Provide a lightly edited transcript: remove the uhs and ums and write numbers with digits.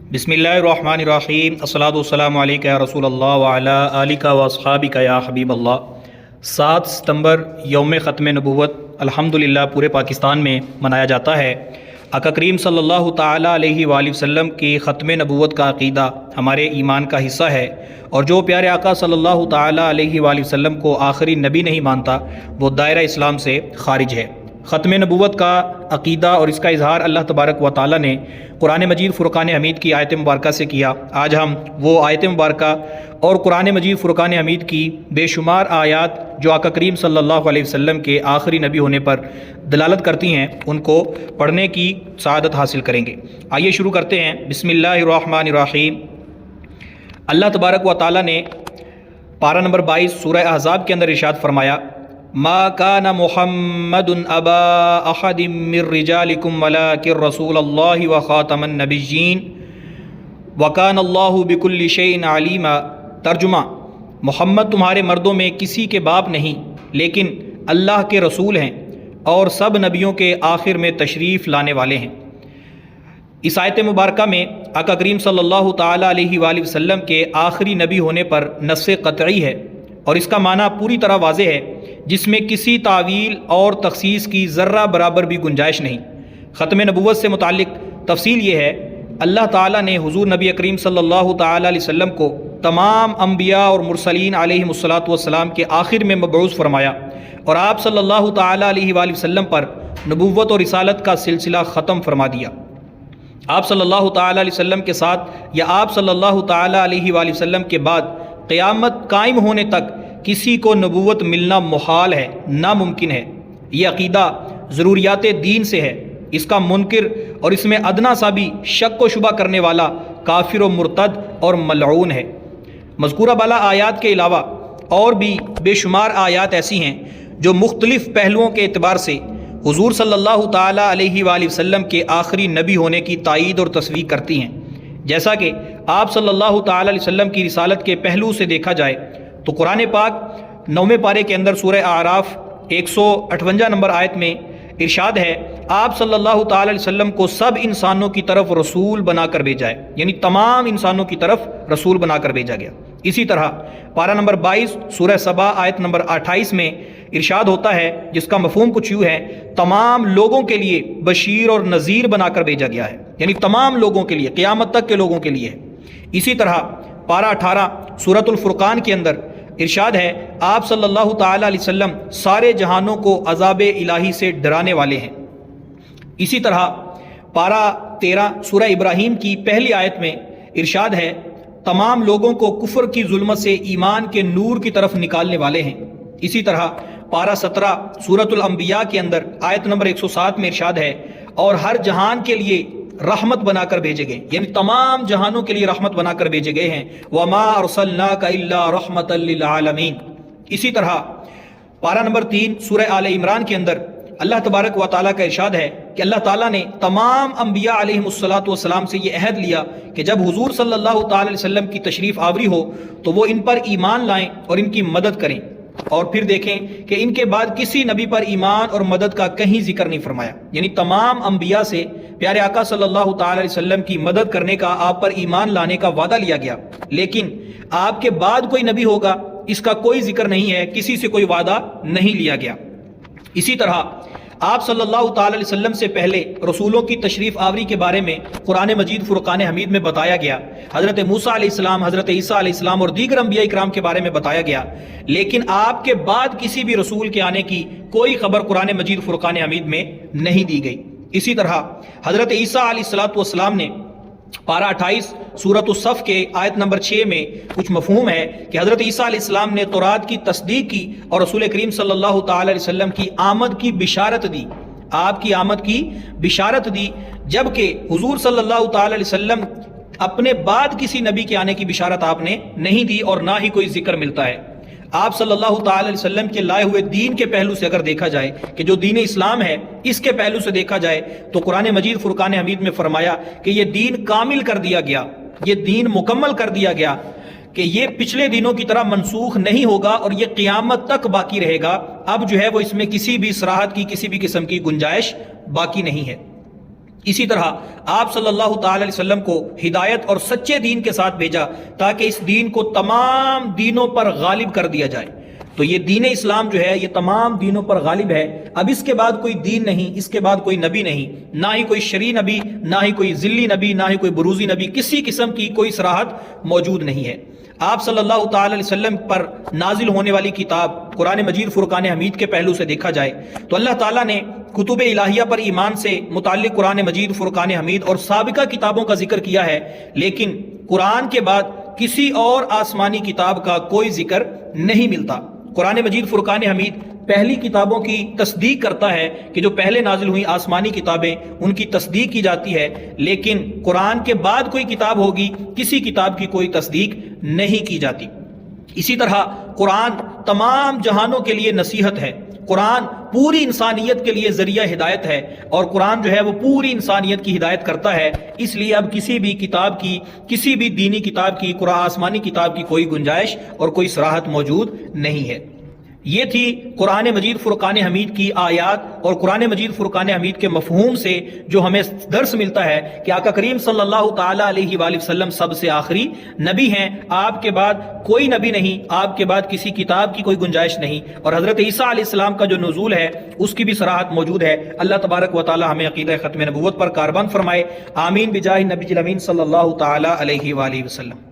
बिस्मिल्लाहिर्रहमानिर्रहीम अस्सलातु वस्सलामु अलैका या रसूल अल्लाह व अला आलिका व अस्हाबिका या हबीब अल्लाह। 7 सितंबर यौम ख़त्म नबूवत अल्हम्दुलिल्लाह पूरे पाकिस्तान में मनाया जाता है। आका करीम सल्लल्लाहु ताला अलैहि वसल्लम की ख़त्म नबूवत का अक़ीदा हमारे ईमान का हिस्सा है, और जो प्यारे आका सल्लल्लाहु ताला अलैहि वसल्लम को आखिरी नबी नहीं मानता वो दायरा इस्लाम से खारिज है। ख़त्म नबूवत का अक़ीदा और इसका इजहार अल्लाह तबारक व ताला ने कुरान मजीद फ़ुरक़ान हमीद की आयत मुबारक से किया। आज हम वो आयत मुबारक और कुरान मजीद फ़ुरक़ान हमीद की बेशुमार आयात जो आका करीम सल्लल्लाहु अलैहि वसल्लम के आखिरी नबी होने पर दलालत करती हैं उनको पढ़ने की सआदत हासिल करेंगे। आइए शुरू करते हैं। बिस्मिल्लाहिर्रहमानिर्रहीम। अल्लाह तबारक व ताला ने पारा नंबर 22 सूरह अहज़ाब के अंदर इरशाद फरमाया, मा काना मुहम्मदुन अबा अहदिम मिर रिजालिकुम वलाकिन रसूलल्लाहि व खातमन नबिय्यीन व कान अल्लाहु बिकुल्लि शैइन अलीमा। तर्जुमा, मोहम्मद तुम्हारे मर्दों में किसी के बाप नहीं लेकिन अल्लाह के रसूल हैं और सब नबियों के आखिर में तशरीफ़ लाने वाले हैं। इस आयत मुबारका में आका करीम सल्लल्लाहु ताला अलैहि वसल्लम के आखिरी नबी होने पर नस्से क़तई है और इसका माना पूरी तरह वाज़ेह है, जिसमें किसी तावील और तखसीस की ज़र्रा बराबर भी गुंजाइश नहीं। ख़त्म नबूवत से मुताल्लिक़ तफसील ये है, अल्लाह ताला ने हुज़ूर नबी करीम सल्लल्लाहु ताला अलैहि वसल्लम को तमाम अम्बिया और मुरसलीन अलैहिमुस्सलातु वस्सलाम के आखिर में मबऊस फरमाया और आप सल्लल्लाहु ताला अलैहि वसल्लम पर नबूवत और रिसालत का सिलसिला ख़त्म फरमा दिया। आप सल्लल्लाहु ताला अलैहि वसल्लम के साथ या आप सल्लल्लाहु ताला अलैहि वसल्लम के बाद क़यामत कायम होने तक किसी को नबूवत मिलना मुहाल है, नामुमकिन है। ये अक़ीदा ज़रूरियात दीन से है। इसका मुनकिर और इसमें अदना सा भी शक व शुबा करने वाला काफिर व मुर्तद और मलऊन है। मज़कूरा बाला आयात के अलावा और भी बेशुमार आयात ऐसी हैं जो मुख्तलिफ़ पहलुओं के एतबार से हुज़ूर सल्लल्लाहु ताला अलैहि वसल्लम के आखिरी नबी होने की तायीद और तस्दीक़ करती हैं। जैसा कि आप सल्लल्लाहु ताला अलैहि वसल्लम की रिसालत के पहलू से देखा जाए तो कुरान पाक 9वें पारे के अंदर सूरह आराफ 158 नंबर आयत में इरशाद है, आप सल्लल्लाहु ताला अलैहि वसल्लम को सब इंसानों की तरफ रसूल बनाकर भेजा है, यानी तमाम इंसानों की तरफ रसूल बनाकर भेजा गया। इसी तरह पारा नंबर 22 सूरह सबा आयत नंबर 28 में इरशाद होता है, जिसका मफहूम कुछ यूँ है, तमाम लोगों के लिए बशीर और नज़ीर बनाकर भेजा गया है, यानी तमाम लोगों के लिए, क़यामत तक के लोगों के लिए है। इसी तरह पारा 18 सूरतुल फुरक़ान के अंदर इरशाद है, आप सल्लल्लाहु ताला अलैहि वसल्लम सारे जहानों को अज़ाब इलाही से डराने वाले हैं। इसी तरह पारा 13 सूरह इब्राहीम की पहली आयत में इरशाद है, तमाम लोगों को कुफ्र की जुल्मत से ईमान के नूर की तरफ निकालने वाले हैं। इसी तरह पारा 17 सूरतुल अंबिया के अंदर आयत नंबर 107 में इरशाद है, और हर जहान के लिए रहमत बनाकर भेजे गए, यानी तमाम जहानों के लिए रहमत बनाकर भेजे गए हैं। वमा अरसलनाका इल्ला रहमतल लिल आलमीन। इसी तरह पारा नंबर 3 सूरह आले इमरान के अंदर अल्लाह तबारक व ताला का इरशाद है कि अल्लाह ताला ने तमाम अम्बिया अलैहिमुस्सलातु वस्सलाम से ये अहद लिया कि जब हुजूर सल्लल्लाहु ताला अलैहि वसल्लम की तशरीफ़ आवरी हो तो वो इन पर ईमान लाएं और इनकी मदद करें। और फिर देखें कि इनके बाद किसी नबी पर ईमान और मदद का कहीं जिक्र नहीं फरमाया, यानी तमाम अम्बिया से प्यारे आका सल्लल्लाहु ताला अलैहि वसल्लम की मदद करने का, आप पर ईमान लाने का वादा लिया गया, लेकिन आपके बाद कोई नबी होगा इसका कोई जिक्र नहीं है, किसी से कोई वादा नहीं लिया गया। इसी तरह आप सल्लल्लाहु ताला अलैहि वसल्लम से पहले रसूलों की तशरीफ़ आवरी के बारे में कुरान मजीद फ़ुरक़ान हमीद में बताया गया। हज़रत मूसा अलैहिस्सलाम, हज़रत ईसा अलैहिस्सलाम और दीगर अंबिया इकराम के बारे में बताया गया, लेकिन आपके बाद किसी भी रसूल के आने की कोई खबर कुरान मजीद फ़ुरक़ान हमीद में नहीं दी गई। इसी तरह हज़रत ईसा अलैहिस्सलातु वस्सलाम ने पारा 28 सूरत उस-सफ़ के आयत नंबर 6 में कुछ मफहूम है कि हज़रत ईसा अलैहिस्सलाम ने तौरात की तस्दीक की और रसूल करीम सल्लल्लाहु ताला अलैहि वसल्लम की आमद की बिशारत दी, आपकी आमद की बिशारत दी, जबकि हुजूर सल्लल्लाहु ताला अलैहि वसल्लम अपने बाद किसी नबी के आने की बिशारत आपने नहीं दी और ना ही कोई जिक्र मिलता है। आप सल्लल्लाहु ताला अलैहि वसल्लम के लाए हुए दीन के पहलू से अगर देखा जाए कि जो दीन इस्लाम है, इसके पहलू से देखा जाए तो कुरान मजीद फ़ुरक़ान हमीद में फरमाया कि ये दीन कामिल कर दिया गया, ये दीन मुकम्मल कर दिया गया, कि ये पिछले दिनों की तरह मनसूख नहीं होगा और ये क़यामत तक बाकी रहेगा। अब जो है वो इसमें किसी भी सराहत की, किसी भी किस्म की गुंजाइश बाकी नहीं है। اسی طرح آپ صلی اللہ تعالی علیہ وسلم کو ہدایت اور سچے دین کے ساتھ بھیجا تاکہ اس دین کو تمام دینوں پر غالب کر دیا جائے۔ تو یہ دین اسلام جو ہے یہ تمام دینوں پر غالب ہے۔ اب اس کے بعد کوئی دین نہیں، اس کے بعد کوئی نبی نہیں، نہ ہی کوئی شرعی نبی، نہ ہی کوئی ذلی نبی، نہ ہی کوئی بروزی نبی، کسی قسم کی کوئی صراحت موجود نہیں ہے۔ آپ صلی اللہ تعالی علیہ وسلم پر نازل ہونے والی کتاب قرآن مجید فرقان حمید کے پہلو سے دیکھا جائے تو اللہ تعالیٰ نے کتب الہیہ پر ایمان سے متعلق قرآن مجید فرقان حمید اور سابقہ کتابوں کا ذکر کیا ہے، لیکن قرآن کے بعد کسی اور آسمانی کتاب کا کوئی ذکر نہیں ملتا۔ قرآن مجید فرقان حمید پہلی کتابوں کی تصدیق کرتا ہے کہ جو پہلے نازل ہوئی آسمانی کتابیں ان کی تصدیق کی جاتی ہے، لیکن قرآن کے بعد کوئی کتاب ہوگی کسی کتاب کی کوئی تصدیق نہیں کی جاتی۔ اسی طرح قرآن تمام جہانوں کے لیے نصیحت ہے، قرآن پوری انسانیت کے لیے ذریعہ ہدایت ہے، اور قرآن جو ہے وہ پوری انسانیت کی ہدایت کرتا ہے۔ اس لیے اب کسی بھی کتاب کی، کسی بھی دینی کتاب کی، قرآن آسمانی کتاب کی کوئی گنجائش اور کوئی صراحت موجود نہیں ہے۔ یہ تھی قرآن مجید فرقان حمید کی آیات اور قرآن مجید فرقان حمید کے مفہوم سے جو ہمیں درس ملتا ہے کہ آقا کریم صلی اللہ تعالی علیہ وآلہ وسلم سب سے آخری نبی ہیں، آپ کے بعد کوئی نبی نہیں، آپ کے بعد کسی کتاب کی کوئی گنجائش نہیں، اور حضرت عیسیٰ علیہ السلام کا جو نزول ہے اس کی بھی صراحت موجود ہے۔ اللہ تبارک و تعالی ہمیں عقیدہ ختم نبوت پر کاربند فرمائے، آمین بجاہ نبی الامین صلی اللہ تعالی علیہ وآلہ وسلم۔